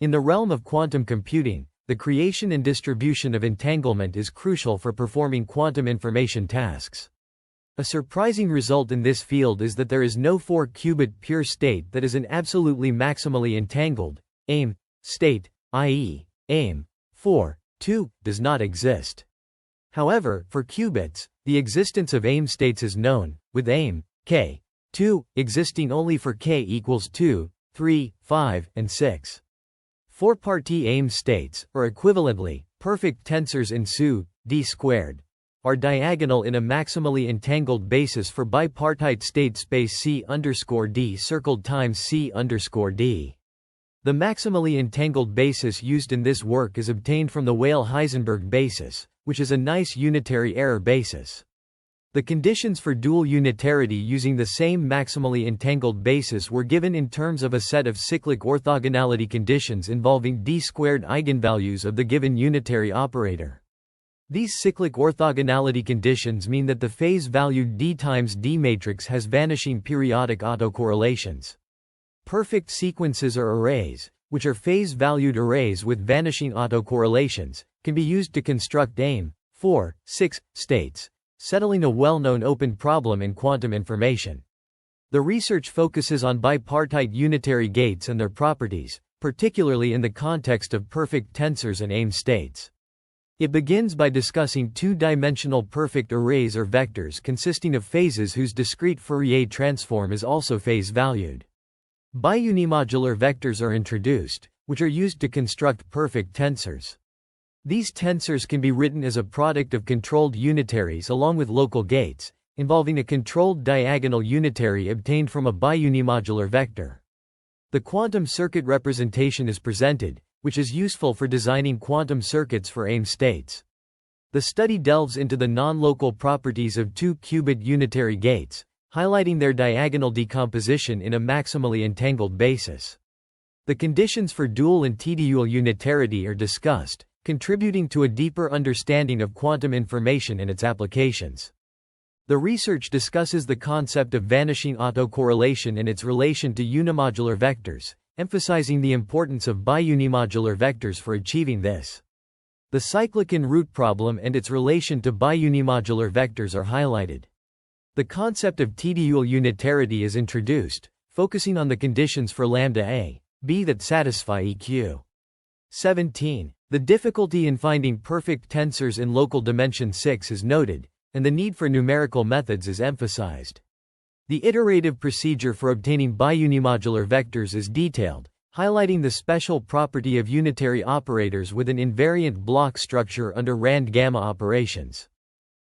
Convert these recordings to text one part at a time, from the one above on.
In the realm of quantum computing, the creation and distribution of entanglement is crucial for performing quantum information tasks. A surprising result in this field is that there is no 4-qubit pure state that is an absolutely maximally entangled AIM state, i.e., AIM 4, 2 does not exist. However, for qubits, the existence of AIM states is known, with AIM k 2 existing only for k equals 2, 3, 5, and 6. 4-party AIM states, or equivalently, perfect tensors in SU, d squared, are diagonal in a maximally entangled basis for bipartite state space C_d circled times C_d. The maximally entangled basis used in this work is obtained from the Weyl-Heisenberg basis, which is a nice unitary error basis. The conditions for dual unitarity using the same maximally entangled basis were given in terms of a set of cyclic orthogonality conditions involving d-squared eigenvalues of the given unitary operator. These cyclic orthogonality conditions mean that the phase-valued D times D matrix has vanishing periodic autocorrelations. Perfect sequences or arrays, which are phase-valued arrays with vanishing autocorrelations, can be used to construct AIM 4, 6 states, settling a well-known open problem in quantum information. The research focuses on bipartite unitary gates and their properties, particularly in the context of perfect tensors and AIM states. It begins by discussing two-dimensional perfect arrays or vectors consisting of phases whose discrete Fourier transform is also phase-valued. Biunimodular vectors are introduced, which are used to construct perfect tensors. These tensors can be written as a product of controlled unitaries along with local gates, involving a controlled diagonal unitary obtained from a biunimodular vector. The quantum circuit representation is presented, which is useful for designing quantum circuits for AIM states. The study delves into the non-local properties of 2-qubit unitary gates, highlighting their diagonal decomposition in a maximally entangled basis. The conditions for dual and t-dual unitarity are discussed, contributing to a deeper understanding of quantum information and its applications. The research discusses the concept of vanishing autocorrelation and its relation to unimodular vectors, emphasizing the importance of biunimodular vectors for achieving this. The cyclic root problem and its relation to biunimodular vectors are highlighted. The concept of t-dual unitarity is introduced, focusing on the conditions for lambda a, b that satisfy EQ. 17. The difficulty in finding perfect tensors in local dimension 6 is noted, and the need for numerical methods is emphasized. The iterative procedure for obtaining biunimodular vectors is detailed, highlighting the special property of unitary operators with an invariant block structure under Rand gamma operations.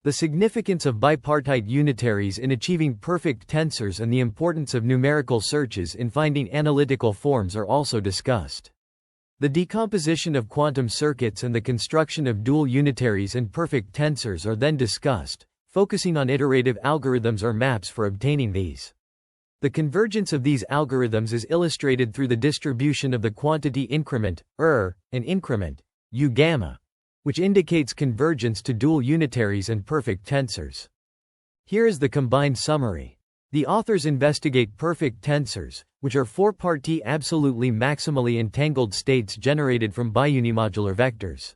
The significance of bipartite unitaries in achieving perfect tensors and the importance of numerical searches in finding analytical forms are also discussed. The decomposition of quantum circuits and the construction of dual unitaries and perfect tensors are then discussed, focusing on iterative algorithms or maps for obtaining these. The convergence of these algorithms is illustrated through the distribution of the quantity increment, and increment, U gamma, which indicates convergence to dual unitaries and perfect tensors. Here is the combined summary. The authors investigate perfect tensors, which are 4-party absolutely maximally entangled states generated from biunimodular vectors.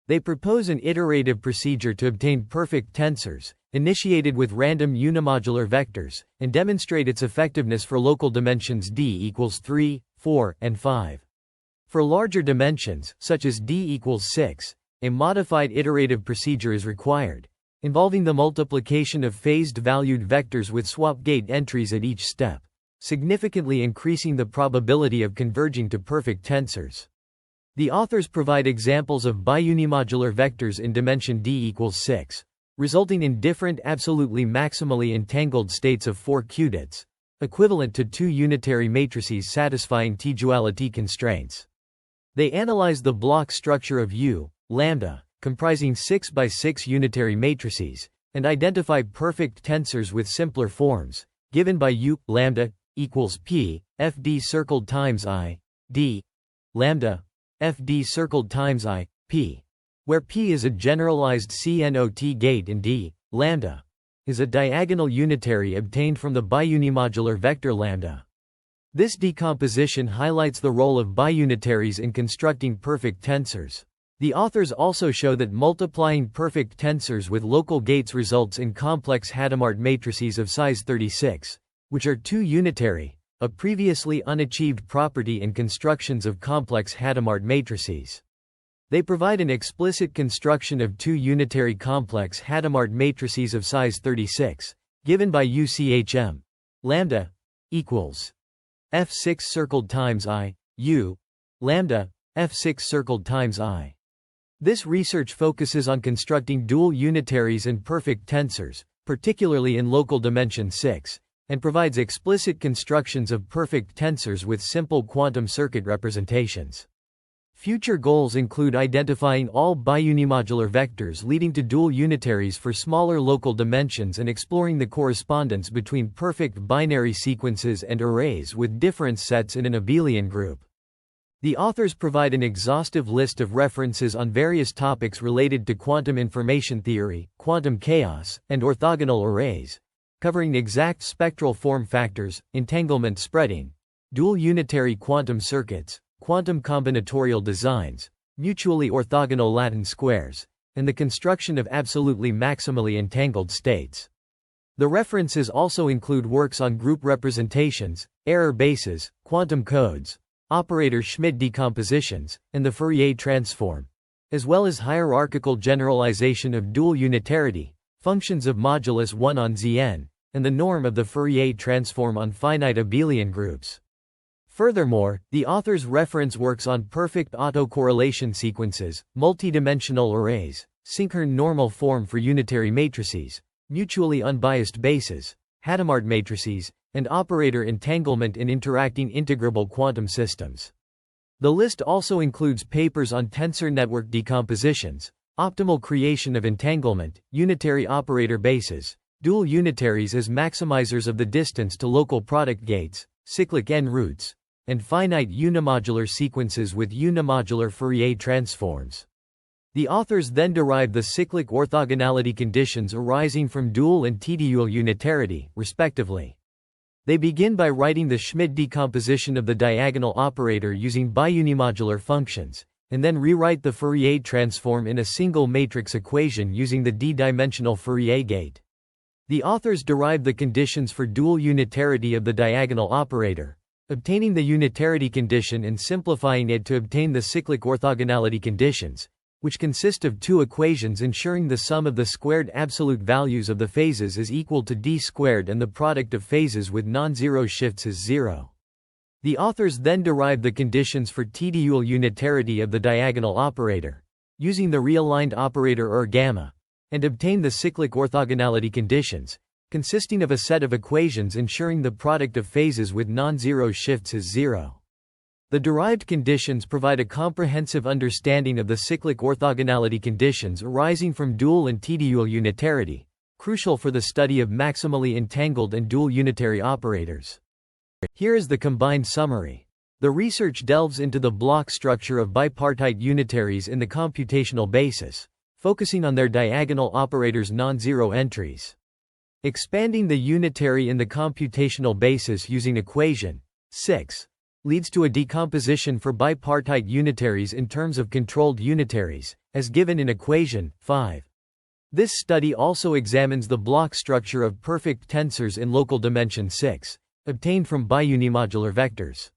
They propose an iterative procedure to obtain perfect tensors, initiated with random unimodular vectors, and demonstrate its effectiveness for local dimensions d equals 3, 4, and 5. For larger dimensions, such as d equals 6, a modified iterative procedure is required, involving the multiplication of phased-valued vectors with swap-gate entries at each step, significantly increasing the probability of converging to perfect tensors. The authors provide examples of biunimodular vectors in dimension d equals 6, resulting in different absolutely maximally entangled states of 4 qudits, equivalent to 2 unitary matrices satisfying t-duality constraints. They analyze the block structure of U, lambda, comprising 6 by 6 unitary matrices, and identify perfect tensors with simpler forms, given by U, lambda, equals P, Fd circled times I, D, lambda, Fd circled times I, P, where P is a generalized CNOT gate and D, lambda, is a diagonal unitary obtained from the biunimodular vector lambda. This decomposition highlights the role of biunitaries in constructing perfect tensors. The authors also show that multiplying perfect tensors with local gates results in complex Hadamard matrices of size 36, which are two-unitary, a previously unachieved property in constructions of complex Hadamard matrices. They provide an explicit construction of two unitary complex Hadamard matrices of size 36, given by UCHM lambda equals F6 circled times I, U, lambda, F6 circled times I. This research focuses on constructing dual unitaries and perfect tensors, particularly in local dimension 6, and provides explicit constructions of perfect tensors with simple quantum circuit representations. Future goals include identifying all biunimodular vectors leading to dual unitaries for smaller local dimensions and exploring the correspondence between perfect binary sequences and arrays with difference sets in an abelian group. The authors provide an exhaustive list of references on various topics related to quantum information theory, quantum chaos, and orthogonal arrays, covering exact spectral form factors, entanglement spreading, dual unitary quantum circuits, quantum combinatorial designs, mutually orthogonal Latin squares, and the construction of absolutely maximally entangled states. The references also include works on group representations, error bases, quantum codes, operator Schmidt decompositions, and the Fourier transform, as well as hierarchical generalization of dual unitarity, functions of modulus 1 on Zn, and the norm of the Fourier transform on finite abelian groups. Furthermore, the authors reference works on perfect autocorrelation sequences, multidimensional arrays, Synchron normal form for unitary matrices, mutually unbiased bases, Hadamard matrices, and operator entanglement in interacting integrable quantum systems. The list also includes papers on tensor network decompositions, optimal creation of entanglement, unitary operator bases, dual unitaries as maximizers of the distance to local product gates, cyclic n-roots, and finite unimodular sequences with unimodular Fourier transforms. The authors then derive the cyclic orthogonality conditions arising from dual and t-dual unitarity, respectively. They begin by writing the Schmidt decomposition of the diagonal operator using biunimodular functions, and then rewrite the Fourier transform in a single matrix equation using the d-dimensional Fourier gate. The authors derive the conditions for dual unitarity of the diagonal operator, obtaining the unitarity condition and simplifying it to obtain the cyclic orthogonality conditions, which consist of two equations ensuring the sum of the squared absolute values of the phases is equal to d squared and the product of phases with non-zero shifts is 0. The authors then derive the conditions for t-dual unitarity of the diagonal operator, using the realigned operator or gamma, and obtain the cyclic orthogonality conditions, consisting of a set of equations ensuring the product of phases with non-zero shifts is 0. The derived conditions provide a comprehensive understanding of the cyclic orthogonality conditions arising from dual and t-dual unitarity, crucial for the study of maximally entangled and dual unitary operators. Here is the combined summary. The research delves into the block structure of bipartite unitaries in the computational basis, focusing on their diagonal operators' non-zero entries. Expanding the unitary in the computational basis using equation 6 leads to a decomposition for bipartite unitaries in terms of controlled unitaries, as given in equation 5. This study also examines the block structure of perfect tensors in local dimension 6, obtained from biunimodular vectors.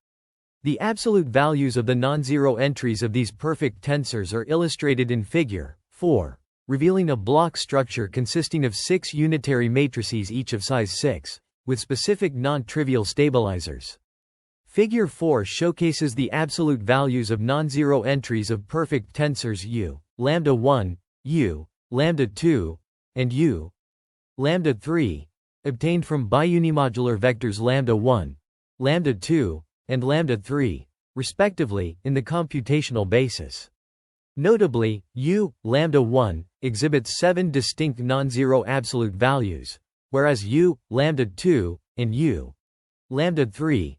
The absolute values of the non-zero entries of these perfect tensors are illustrated in figure 4. Revealing a block structure consisting of 6 unitary matrices each of size 6, with specific non-trivial stabilizers. Figure 4 showcases the absolute values of non-zero entries of perfect tensors U, lambda 1, U, lambda 2, and U, lambda 3, obtained from biunimodular vectors lambda 1, lambda 2, and lambda 3, respectively, in the computational basis. Notably, U, lambda 1, exhibits 7 distinct non-zero absolute values, whereas U, lambda 2, and U, lambda 3,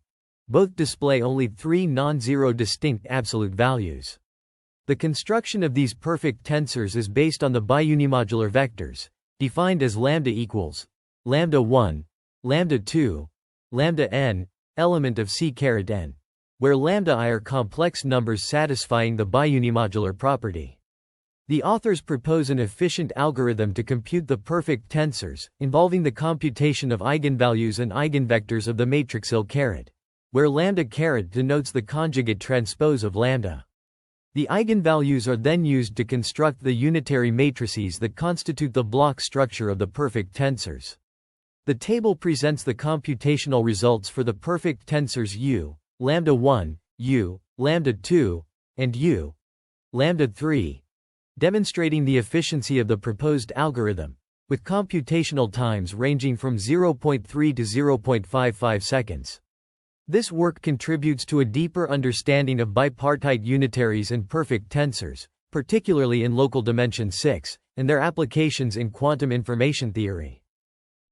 both display only 3 non-zero distinct absolute values. The construction of these perfect tensors is based on the biunimodular vectors, defined as lambda equals lambda 1, lambda 2, lambda n, element of C(n), where lambda I are complex numbers satisfying the biunimodular property. The authors propose an efficient algorithm to compute the perfect tensors, involving the computation of eigenvalues and eigenvectors of the matrix Il(, where lambda denotes the conjugate transpose of lambda. The eigenvalues are then used to construct the unitary matrices that constitute the block structure of the perfect tensors. The table presents the computational results for the perfect tensors U, lambda 1, U, lambda 2, and U, lambda 3, demonstrating the efficiency of the proposed algorithm, with computational times ranging from 0.3 to 0.55 seconds. This work contributes to a deeper understanding of bipartite unitaries and perfect tensors, particularly in local dimension 6, and their applications in quantum information theory.